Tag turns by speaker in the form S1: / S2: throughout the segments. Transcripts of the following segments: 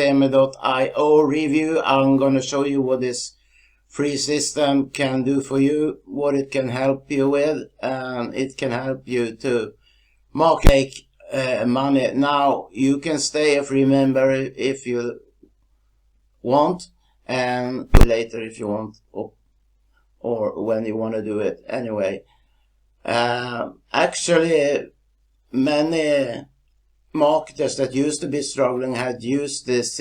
S1: Systeme.io review. I'm going to show you what this free system can do for you, what it can help you with, and it can help you to make money. Now, you can stay a free member if you want, and later if you want, or when you want to do it anyway. Actually, many marketers that used to be struggling had used this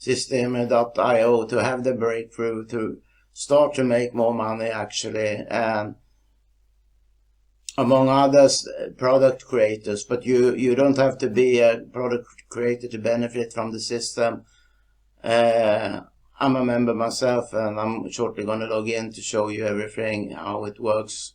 S1: Systeme.io to have the breakthrough to start to make more money actually, and among others product creators. But you don't have to be a product creator to benefit from the system. I'm a member myself, and I'm shortly going to log in to show you everything, how it works.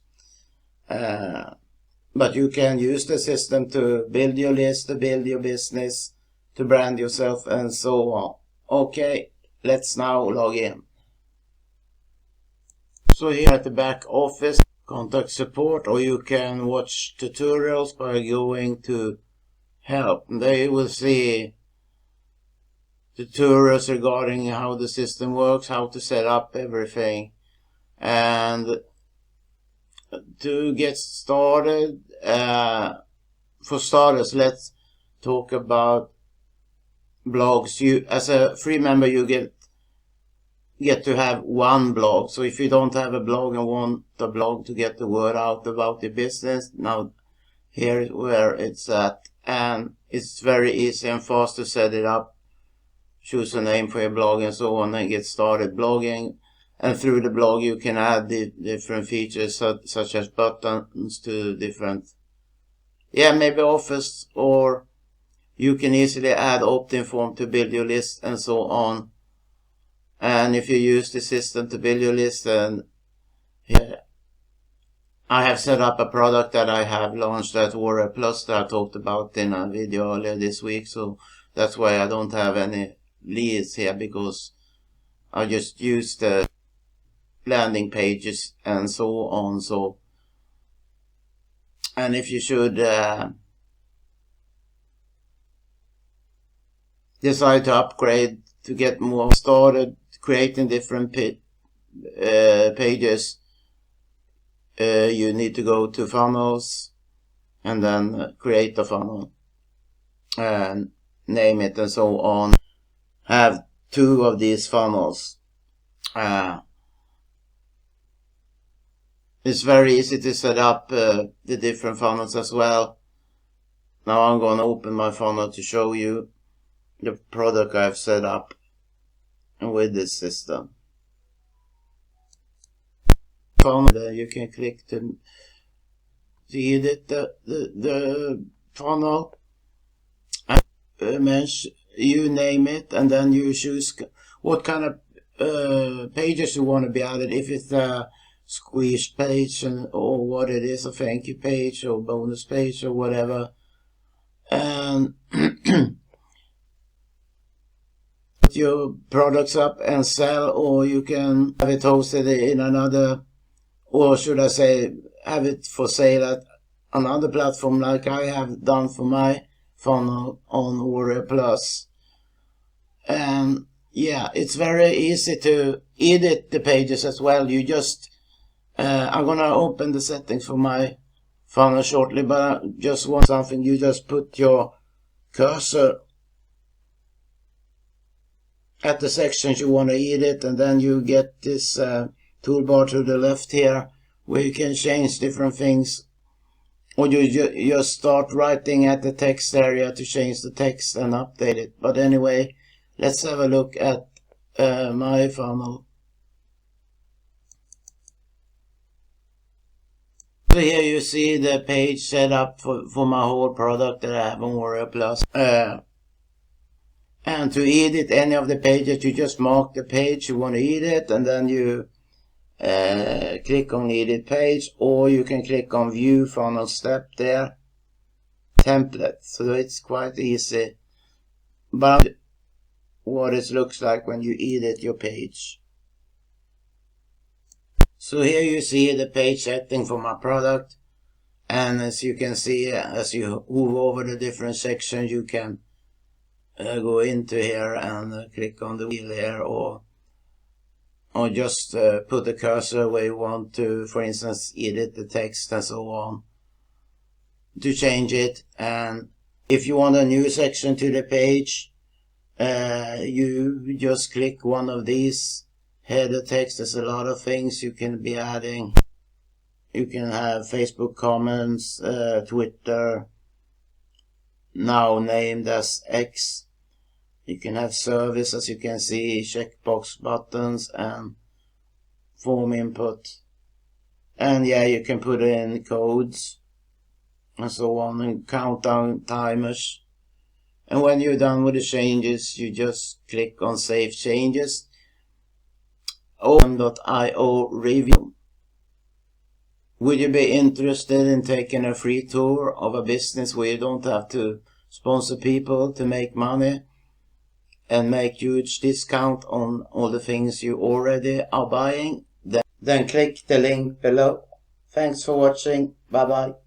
S1: But you can use the system to build your list, to build your business, to brand yourself, and so on. Okay, let's now log in. So here at the back office, contact support, or you can watch tutorials by going to help. There you will see tutorials regarding how the system works, how to set up everything. And to get started, for starters, let's talk about blogs. You, as a free member, you get to have one blog. So if you don't have a blog and want a blog to get the word out about your business, now here is where it's at. And it's very easy and fast to set it up. Choose a name for your blog and so on, and get started blogging. And through the blog you can add the different features such as buttons to different, maybe offers, or you can easily add opt-in form to build your list and so on. And if you use the system to build your list, then I have set up a product that I have launched at Warrior Plus that I talked about in a video earlier this week. So that's why I don't have any leads here, because I just used the landing pages and so on. So, and if you should decide to upgrade to get more started creating different pages, you need to go to funnels and then create a funnel and name it and so on. Have 2 of these funnels. It's very easy to set up the different funnels as well. Now I'm going to open my funnel to show you the product I've set up with this system. Funnel, you can click to edit the funnel. You name it, and then you choose what kind of pages you want to be added. If it's a squeeze page, or what it is, a thank you page or bonus page or whatever. And put your products up and sell, or you can have it hosted in another, or should I say have it for sale at another platform like I have done for my funnel on Warrior Plus. And it's very easy to edit the pages as well. You just I'm gonna open the settings for my funnel shortly, but I just want something. You just put your cursor at the sections you want to edit, and then you get this toolbar to the left here where you can change different things, or you just start writing at the text area to change the text and update it. But anyway, let's have a look at my funnel. So here you see the page set up for my whole product that I have on Warrior Plus. And to edit any of the pages, you just mark the page you want to edit, and then you click on edit page, or you can click on view funnel step there, template. So it's quite easy, but what it looks like when you edit your page. So here you see the page setting for my product, and as you can see, as you move over the different sections, you can go into here and click on the wheel here, or just put the cursor where you want to, for instance, edit the text and so on, to change it. And if you want a new section to the page, you just click one of these header text. There's a lot of things you can be adding. You can have Facebook comments, Twitter, now named as X. You can have service, as you can see, checkbox buttons and form input. And yeah, you can put in codes and so on, and countdown timers. And when you're done with the changes, you just click on Save Changes. Olsson.io review. Would you be interested in taking a free tour of a business where you don't have to sponsor people to make money and make huge discount on all the things you already are buying? Then click the link below. Thanks for watching. Bye bye.